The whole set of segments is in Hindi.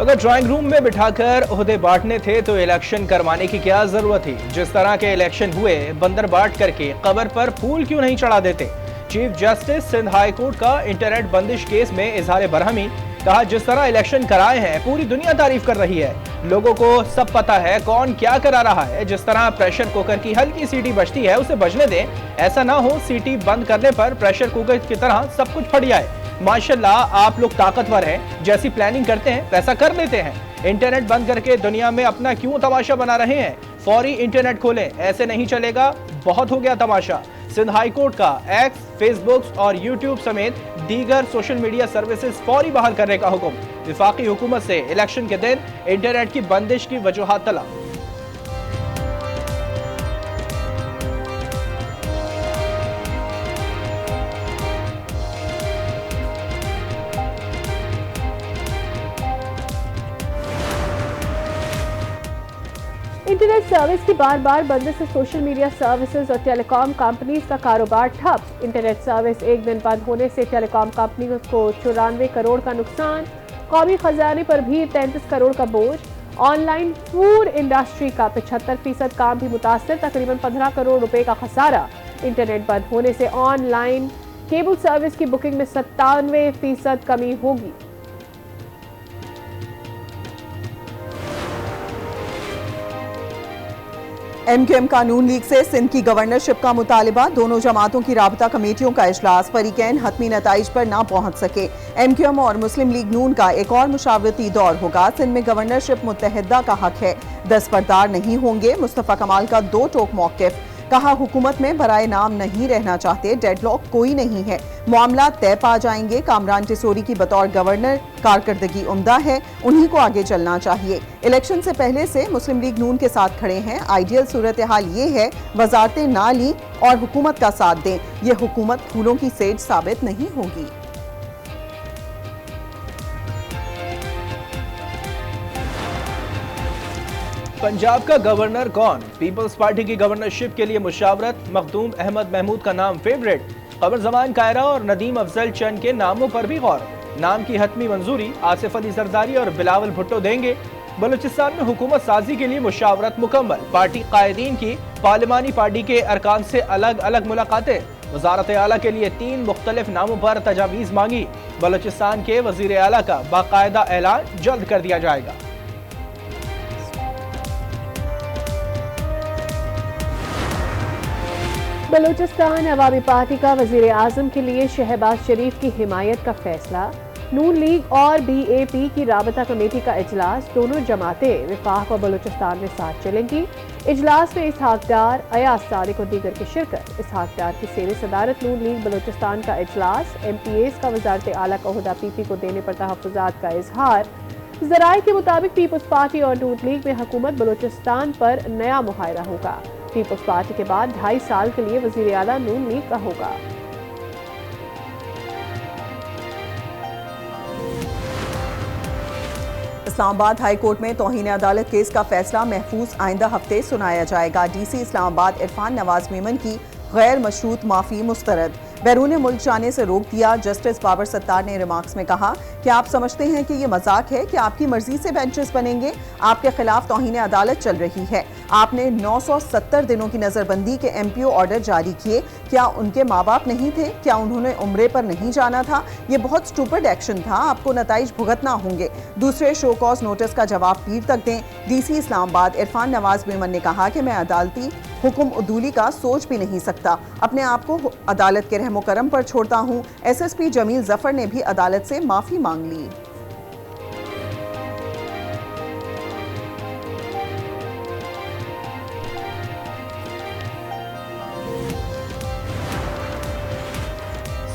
अगर ड्राइंग रूम में बिठाकर ओहदे बांटने थे तो इलेक्शन करवाने की क्या जरूरत थी। जिस तरह के इलेक्शन हुए, बंदर बांट करके कब्र पर फूल क्यों नहीं चढ़ा देते। Chief justice Sindh high court का इंटरनेट बंदिश केस में इजहार बरहमी, कहा जिस तरह इलेक्शन कराए हैं पूरी दुनिया तारीफ कर रही है। लोगों को सब पता है कौन क्या करा रहा है। जिस तरह प्रेशर कुकर की हल्की सीटी बजती है उसे बजने दें, ऐसा ना हो सीटी बंद करने पर प्रेशर कुकर की तरह सब कुछ फट जाए। माशाल्लाह आप लोग ताकतवर हैं, जैसी प्लानिंग करते हैं वैसा कर लेते हैं। इंटरनेट बंद करके दुनिया में अपना क्यों तमाशा बना रहे हैं। फौरी इंटरनेट खोलें, ऐसे नहीं चलेगा, बहुत हो गया तमाशा। सिंध हाई कोर्ट का एक्स, फेसबुक और यूट्यूब समेत दीगर सोशल मीडिया सर्विसेज फौरी बहाल करने का हुक्म। विफाकी हुकूमत से इलेक्शन के दिन इंटरनेट की बंदिश की वजूहात तलब। इंटरनेट सर्विस की बार बार बंद से सोशल मीडिया सर्विसेज और टेलीकॉम कंपनीज का कारोबार ठप। इंटरनेट सर्विस एक दिन बंद होने से टेलीकॉम कंपनियों को 94 करोड़ का नुकसान, कौमी खजाने पर भी 33 करोड़ का बोझ। ऑनलाइन फूड इंडस्ट्री का 75% काम भी मुतासर, तकरीबन 15 करोड़ रुपए का खसारा। इंटरनेट बंद होने से ऑनलाइन केबल सर्विस की बुकिंग में 97% कमी होगी। MQM कानून लीग से सिंध की गवर्नरशिप का मुतालिबा, दोनों जमातों की राबता कमेटियों का इजलास, फरीकैन हतमी नताइज पर ना पहुंच सके। MQM और मुस्लिम लीग नून का एक और मुशावरती दौर होगा। सिंध में गवर्नरशिप मुत्तहिदा का हक है, दस्तबरदार नहीं होंगे। मुस्तफा कमाल का दो टोक मौकिफ, कहा हुकूमत में बराए नाम नहीं रहना चाहते, डेडलॉक कोई नहीं है, मामला तय पा जाएंगे। कामरान टिसोरी की बतौर गवर्नर कारकर्दगी उम्दा है, उन्हीं को आगे चलना चाहिए। इलेक्शन से पहले से मुस्लिम लीग नून के साथ खड़े हैं। आइडियल सूरत हाल ये है वजारतें ना ली और हुकूमत का साथ दें। ये हुकूमत फूलों की सेज साबित नहीं होगी। पंजाब का गवर्नर कौन, पीपल्स पार्टी की गवर्नरशिप के लिए मुशावरत। मखदूम अहमद महमूद का नाम फेवरेट, कमर जमान कायरा और नदीम अफजल चंद के नामों पर भी गौर। नाम की हतमी मंजूरी आसिफ अली जरदारी और बिलावल भुट्टो देंगे। बलूचिस्तान में हुकूमत साजी के लिए मुशावरत मुकम्मल, पार्टी कायदीन की पार्लिमानी पार्टी के अरकान से अलग अलग मुलाकातें। वजारत आला के लिए 3 मुख्तलिफ नामों पर तजावीज़ मांगी। बलूचिस्तान के वजीर आला का बाकायदा ऐलान जल्द कर दिया जाएगा। बलूचिस्तान अवामी पार्टी का वजीर आजम के लिए शहबाज शरीफ की हिमायत का फैसला। नून लीग और BAP की राबता कमेटी का इजलास, दोनों जमातें विफाक और बलूचिस्तान में साथ चलेंगी। इजलास में इसहाक डार, अयाज सादिक और दीगर की शिरकत। इसहाक डार की सेरे सदारत। नून लीग बलूचिस्तान का इजलास, MPAs का वजारत आला का ओहदा PP को देने पर तहफ़्फ़ुज़ात का इजहार। ज़राए के मुताबिक पीपल्स पार्टी और नून लीग में हुकूमत बलूचिस्तान पर नया मुहायरा होगा। पीपल्स पार्टी के बाद 2.5 साल के लिए वजीर आला नून लीग का होगा। इस्लामाबाद हाई कोर्ट में तौहीन अदालत केस का फैसला महफूज आइंदा हफ्ते सुनाया जाएगा। DC इस्लामाबाद इरफान नवाज मेमन की गैर मशरूत माफी मुस्तरद, बैरून मुल्क जाने से रोक दिया। जस्टिस बाबर सत्तार ने रिमार्क्स में कहा कि आप समझते हैं कि ये मजाक है कि आपकी मर्जी से बेंचेस बनेंगे। आपके खिलाफ तौहीन अदालत चल रही है। आपने 970 दिनों की नजरबंदी के MPO ऑर्डर जारी किए। क्या उनके माँ बाप नहीं थे? क्या उन्होंने उम्रे पर नहीं जाना था? ये बहुत स्टूपिड एक्शन था, आपको नताइज भुगतना होंगे। दूसरे शो कॉज नोटिस का जवाब पीर तक दें। DC इस्लामाबाद इरफान नवाज मेमन ने कहा कि मैं अदालती हुक्म उदूली का सोच भी नहीं सकता, अपने आप को अदालत के रहमो करम पर छोड़ता हूँ। SSP जमील जफर ने भी अदालत से माफी मांग ली।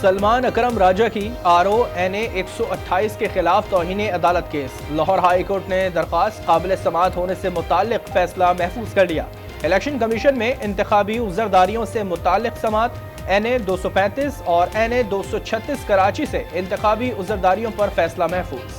सलमान अकरम राजा की RONA 128 के खिलाफ तौहीन अदालत केस। लाहौर हाई कोर्ट ने दरख्वास्त काबिल समाअत होने से मुताल्लिक फैसला महफूज कर लिया। इलेक्शन कमीशन में इंतखाबी उज़रदारियों से मुताल्लिक समाअत। NA 235 और NA 236 कराची से इंतखाबी उज़रदारियों पर फैसला महफूज।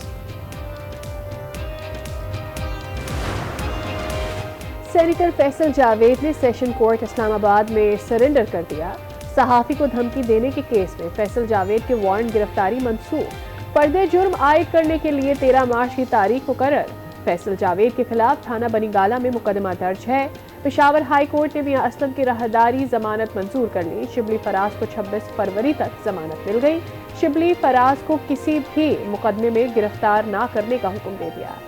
सेनेटर फैसल जावेद ने सेशन कोर्ट इस्लामाबाद में सरेंडर कर दिया। सहाफ़ी को धमकी देने के केस में फैसल जावेद के वारंट गिरफ्तारी मंसूख। पर्दे जुर्म आयद करने के लिए 13 मार्च की तारीख मुकर्रर। फैसल जावेद के खिलाफ थाना बनीगाला में मुकदमा दर्ज है। पेशावर हाई कोर्ट ने मियां असलम की राहदारी जमानत मंजूर कर ली। शिबली फराज को 26 फरवरी तक जमानत मिल गई। शिबली फराज को किसी भी मुकदमे में गिरफ्तार न करने का हुक्म दे दिया।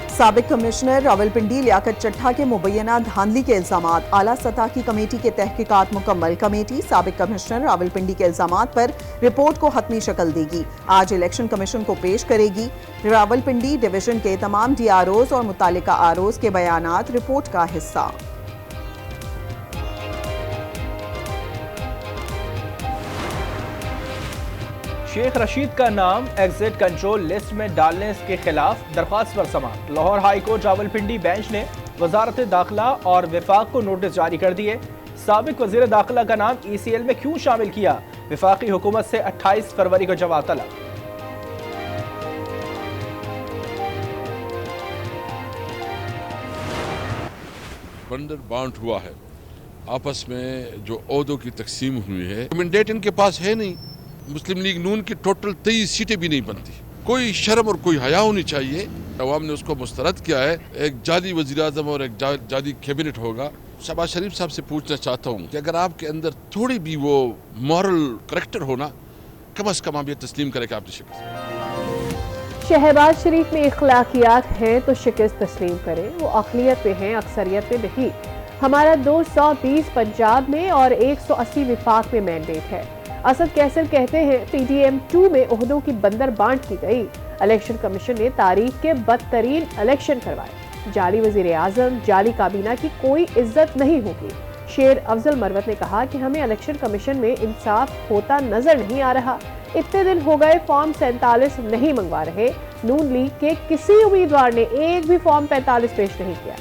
साबिक कमिश्नर रावलपिंडी लियाकत चट्ठा के मुबैना धांधली के इल्जामात। आला सतह की कमेटी के तहकीकात मुकम्मल। कमेटी साबिक कमिश्नर रावलपिंडी के इल्जामात पर रिपोर्ट को हतमी शक्ल देगी। आज इलेक्शन कमीशन को पेश करेगी। रावलपिंडी डिवीजन के तमाम DROs और मुतालिका आरओज के बयानात रिपोर्ट का हिस्सा। शेख रशीद का नाम एग्जिट कंट्रोल लिस्ट में डालने के खिलाफ दरख्वास्त पर समाअत। Lahore high court Rawalpindi bench ने वजारत दाखिला और विफाक को नोटिस जारी कर दिए। साबिक वजीर दाखिला का नाम ECL में क्यों शामिल किया, विफाकी हुकूमत से 28 फरवरी को जवाब तलब। बंदर बांट हुआ है, आपस में जो ओहदों की तकसीम हुई है, मैंडेट इनके पास है नहीं। मुस्लिम लीग नून की टोटल 23 सीटें भी नहीं बनती। कोई शर्म और कोई हया होनी चाहिए। अवाम ने उसको मुस्तरद किया है। एक जाली वज़ीर आज़म और एक जाली कैबिनेट होगा। शहबाज शरीफ साहब से पूछना चाहता हूँ कि अगर आपके अंदर थोड़ी भी वो मॉरल करैक्टर होना, कम अज़ कम आप ये तस्लीम करें कि आपने शिकस्त। शहबाज शरीफ में इखलाकियात हैं तो शिकस्त तस्लीम करें। वो अक़लियत में हैं, अक्सरियत में नहीं। हमारा 220 पंजाब में और 180 विफाक में मैंडेट है। असद कैसर कहते हैं PDM 2 में ओहदों की बंदर बांट की गई। इलेक्शन कमीशन ने तारीख के बदतरीन इलेक्शन करवाए। जाली वजीर आजम, जाली काबीना की कोई इज्जत नहीं होगी। शेर अफजल मरवत ने कहा कि हमें इलेक्शन कमीशन में इंसाफ होता नजर नहीं आ रहा। इतने दिन हो गए फॉर्म 47 नहीं मंगवा रहे। नून लीग के किसी उम्मीदवार ने एक भी फॉर्म 45 पेश नहीं किया।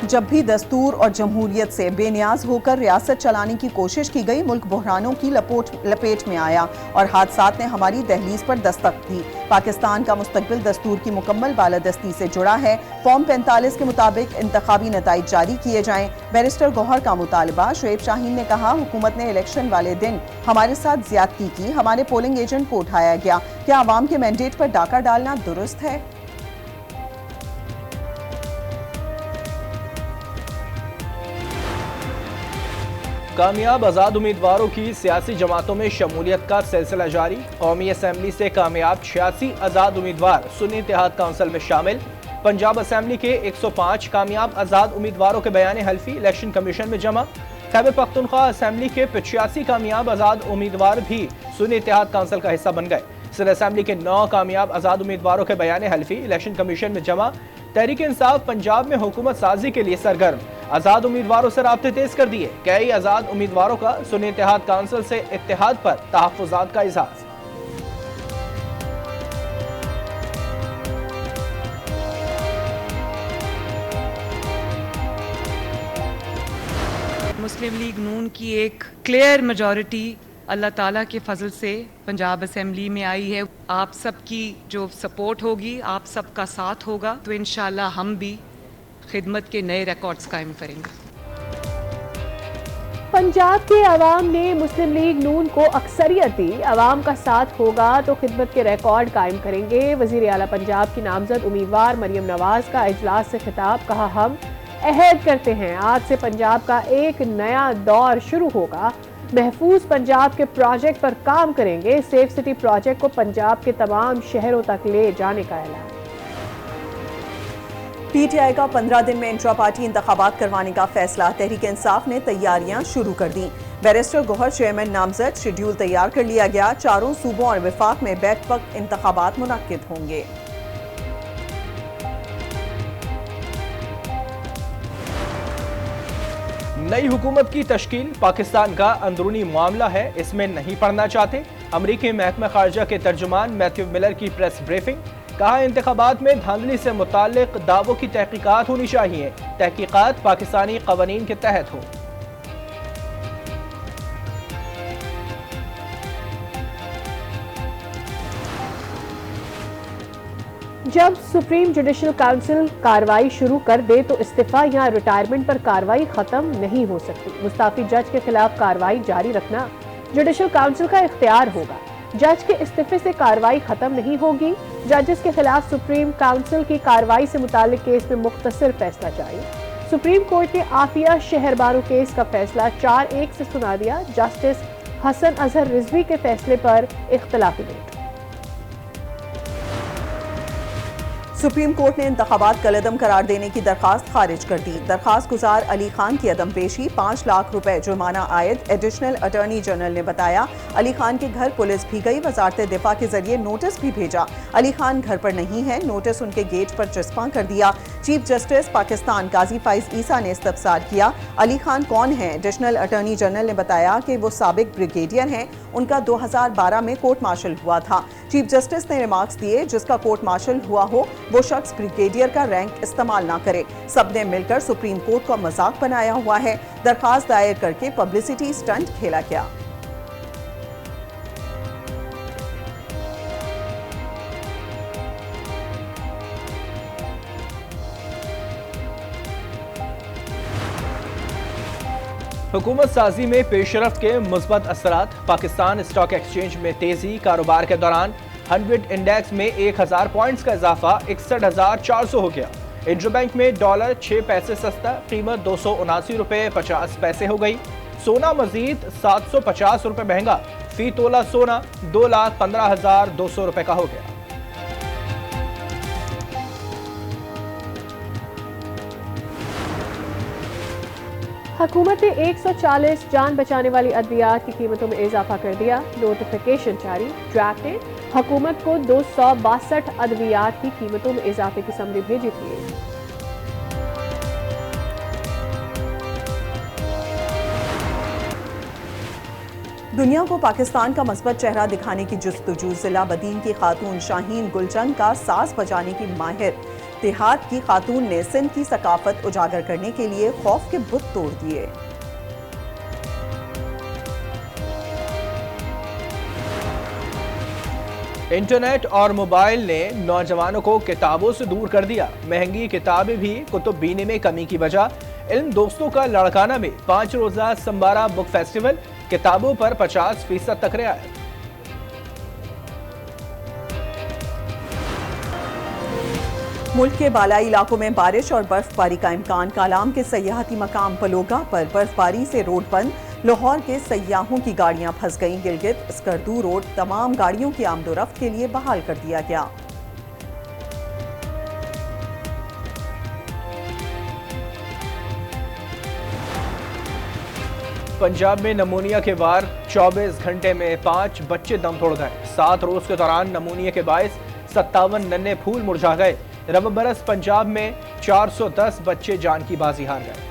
जब भी दस्तूर और जमहूरियत से बेनियाज होकर रियासत चलाने की कोशिश की गई, मुल्क बहरानों की लपेट में आया और हादसात ने हमारी दहलीज पर दस्तक दी। पाकिस्तान का मुस्तकबिल दस्तूर की मुकम्मल बालादस्ती से जुड़ा है। फॉर्म 45 के मुताबिक इंतखाबी नताइज जारी किए जाएं। बैरिस्टर गौहर का मुतालबा। शुएब शाहीन ने कहा, हुकूमत ने इलेक्शन वाले दिन हमारे साथ ज्यादती की, हमारे पोलिंग एजेंट को उठाया गया। क्या अवाम के मैंडेट पर डाका डालना दुरुस्त है? कामयाब आज़ाद उम्मीदवारों की सियासी जमातों में शमूलियत का सिलसिला जारी। कौमी असम्बली से कामयाब 86 आज़ाद उम्मीदवार सुन्नी इत्तेहाद काउंसिल में शामिल। पंजाब असम्बली के 105 कामयाब आज़ाद उम्मीदवारों के बयान हल्फी इलेक्शन कमीशन में जमा। खैबर पख्तूनख्वा असम्बली के 85 कामयाब आज़ाद उम्मीदवार भी सुन्नी इत्तेहाद काउंसिल का हिस्सा बन गए। सिंध असम्बली के 9 कामयाब आज़ाद उम्मीदवारों के बयान हल्फी इलेक्शन कमीशन में जमा। तहरीक इंसाफ पंजाब में हुकूमत साजी के लिए सरगर्म। आज़ाद उम्मीदवारों से राब्ते तेज कर दिए। कई आज़ाद उम्मीदवारों का सुन्नी इत्तेहाद काउंसिल से इत्तेहाद पर तहफ़्फ़ुज़ात का इज़हार। मुस्लिम लीग नून की एक क्लियर मेजॉरिटी अल्लाह ताला के फजल से पंजाब असेंबली में आई है। आप सबकी जो सपोर्ट होगी, आप सबका साथ होगा, तो इंशाल्लाह हम भी खिदमत के नए रिकॉर्ड्स कायम करेंगे। पंजाब के अवाम ने मुस्लिम लीग नून को अक्सरियत दी। अवाम का साथ होगा तो खिदमत के रिकॉर्ड कायम करेंगे। वजीर आला पंजाब की नामजद उम्मीदवार मरियम नवाज का इजलास से खिताब। कहा, हम अहद करते हैं आज से पंजाब का एक नया दौर शुरू होगा। महफूज पंजाब के प्रोजेक्ट पर काम करेंगे। सेफ सिटी प्रोजेक्ट को पंजाब के तमाम शहरों तक ले जाने का ऐलान। PTI का 15 दिन में इंट्रा पार्टी इंतखाबात करवाने का फैसला। तहरीक इंसाफ ने तैयारियां शुरू कर दी। बैरिस्टर गौहर चेयरमैन नामजद। शेड्यूल तैयार कर लिया गया। चारों सूबों और विफाक में बैक वक्त इंतखाबात मुनक्किद होंगे। नई हुकूमत की तश्कील पाकिस्तान का अंदरूनी मामला है, इसमें नहीं पढ़ना चाहते। अमरीकी महकमा खारजा के तर्जुमान मैथ्यू मिलर की प्रेस ब्रीफिंग। कहा, इंतखाबात में धांधली से मुताल्लिक दावों की तहकीकात होनी चाहिए। तहकीकात पाकिस्तानी कवानीन के तहत हो। जब सुप्रीम जुडिशल काउंसिल कार्रवाई शुरू कर दे तो इस्तीफा या रिटायरमेंट पर कार्रवाई खत्म नहीं हो सकती। मुस्ताफी जज के खिलाफ कार्रवाई जारी रखना जुडिशल काउंसिल का इख्तियार होगा। जज के इस्तीफे से कार्रवाई खत्म नहीं होगी। जजेस के खिलाफ सुप्रीम काउंसिल की कार्रवाई से मुताल्लिक केस में मुख्तसर फैसला जारी। सुप्रीम कोर्ट ने आफिया शहरबानो केस का फैसला 4-1 से सुना दिया। जस्टिस हसन अजहर रिजवी के फैसले पर इख्तलाफी नोट। सुप्रीम कोर्ट ने इंतखाबात कलअदम करार देने की दरखास्त खारिज कर दी। दरखास्त गुजार अली खान की अदम पेशी, 5 लाख रुपए जुर्माना आयद। एडिशनल अटॉर्नी जनरल ने बताया अली खान के घर पुलिस भी गई, वजारत दिफा के जरिए नोटिस भी भेजा। अली खान घर पर नहीं है, नोटिस उनके गेट पर चस्पा कर दिया। चीफ जस्टिस पाकिस्तान काजी फाइज ईसा ने इस्तफसार किया, अली खान कौन है? एडिशनल अटॉर्नी जनरल ने बताया कि वो साबिक ब्रिगेडियर हैं, उनका 2012 में कोर्ट मार्शल हुआ था। चीफ जस्टिस ने रिमार्क्स दिए, जिसका कोर्ट मार्शल हुआ हो वो शख्स ब्रिगेडियर का रैंक इस्तेमाल ना करे। सबने मिलकर सुप्रीम कोर्ट का मजाक बनाया हुआ है। दरखास्त दायर करके पब्लिसिटी स्टंट खेला गया। हुकूमत साजी में पेशरफ्त के मुस्बत असरात। पाकिस्तान स्टॉक एक्सचेंज में तेजी। कारोबार के दौरान 100 इंडेक्स में 1000 पॉइंट्स का इजाफा 61,400 हो गया। इंटरबैंक में डॉलर 6 पैसे सस्ता, कीमत 279 रुपये 50 पैसे हो गई। सोना मजीद 750 रुपये महंगा, फी तोला सोना 2,15,200 रुपये का हो गया। हुकूमत ने 140 जान बचाने वाली अद्वियात की कीमतों में इजाफा कर दिया। नोटिफिकेशन जारी। ड्रैफ्ट ने हुकूमत को 262 अद्वियात की कीमतों में इजाफे की समरी भेजी थी। दुनिया को पाकिस्तान का मस्बत चेहरा दिखाने की जुस्तजू। जिला बदीन की खातून शाहीन गुलचंद का साज बजाने की माहिर। देहात की खातून ने सिंध की सकाफत उजागर करने के लिए खौफ के बुत तोड़ दिए। इंटरनेट और मोबाइल ने नौजवानों को किताबों से दूर कर दिया। महंगी किताबें भी कुतुब बीने में कमी की वजह। इल्म दोस्तों का लड़काना में 5 रोजा संबारा बुक फेस्टिवल, किताबों पर 50% तक रियायत। मुल्क के बालाई इलाकों में बारिश और बर्फबारी का इम्कान। कालाम के सयाहती मकाम पलोगा पर बर्फबारी से रोड बंद। लाहौर के सयाहों की गाड़ियां फंस गईं। गिलगित स्कर्दू रोड तमाम गाड़ियों की आमदोरफ्त के लिए बहाल कर दिया गया। पंजाब में नमूनिया के वार, 24 घंटे में 5 बच्चे दम तोड़ गए। 7 रोज के दौरान नमूनिया के बायस 57 नन्हे फूल मुरझा गए। रब बरस पंजाब में 410 बच्चे जान की बाजी हार गए।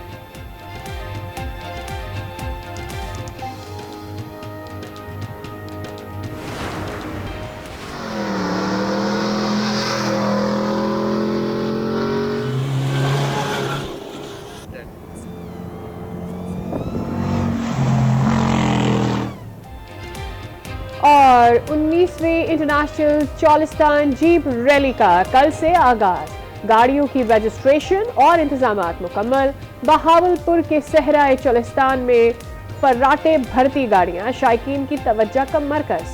और 19वीं इंटरनेशनल चोलिस्तान जीप रैली का कल से आगाज। गाड़ियों की रजिस्ट्रेशन और इंतजामात मुकम्मल। बहावलपुर के सहराए चोलिस्तान में फर्राटे भरती गाड़ियां शायकीन की तवज्जो का मरकज।